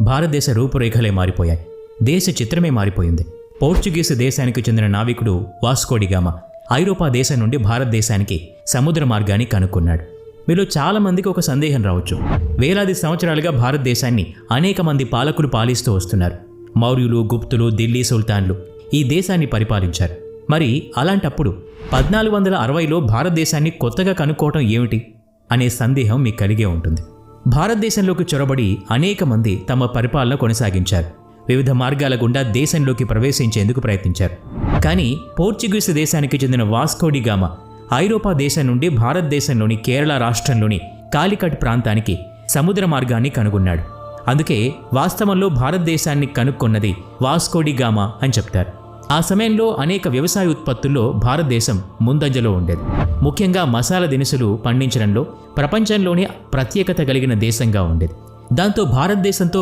భారతదేశ రూపురేఖలే మారిపోయాయి. దేశ చిత్రమే మారిపోయింది. పోర్చుగీసు దేశానికి చెందిన నావికుడు వాస్కో డి గామా ఐరోపా దేశం నుండి భారతదేశానికి సముద్ర మార్గాన్ని కనుక్కున్నాడు. మీలో చాలా మందికి ఒక సందేహం రావచ్చు. వేలాది సంవత్సరాలుగా భారతదేశాన్ని అనేక మంది పాలకులు పాలిస్తూ వస్తున్నారు. మౌర్యులు, గుప్తులు, ఢిల్లీ సుల్తాన్లు ఈ దేశాన్ని పరిపాలించారు. మరి అలాంటప్పుడు 1460లో భారతదేశాన్ని కొత్తగా కనుక్కోవటం ఏమిటి అనే సందేహం మీకు కలిగే ఉంటుంది. భారతదేశంలోకి చొరబడి అనేక మంది తమ పరిపాలన కొనసాగించారు. వివిధ మార్గాల గుండా దేశంలోకి ప్రవేశించేందుకు ప్రయత్నించారు. కానీ పోర్చుగీసు దేశానికి చెందిన వాస్కో డి గామా ఐరోపా దేశం నుండి భారతదేశంలోని కేరళ రాష్ట్రంలోని కాలికట్ ప్రాంతానికి సముద్ర మార్గాన్ని కనుగొన్నాడు. అందుకే వాస్తవంలో భారతదేశాన్ని కనుక్కున్నది వాస్కో డి గామా అని చెప్తారు. ఆ సమయంలో అనేక వ్యవసాయ ఉత్పత్తుల్లో భారతదేశం ముందంజలో ఉండేది. ముఖ్యంగా మసాలా దినుసులు పండించడంలో ప్రపంచంలోనే ప్రత్యేకత కలిగిన దేశంగా ఉండేది. దాంతో భారతదేశంతో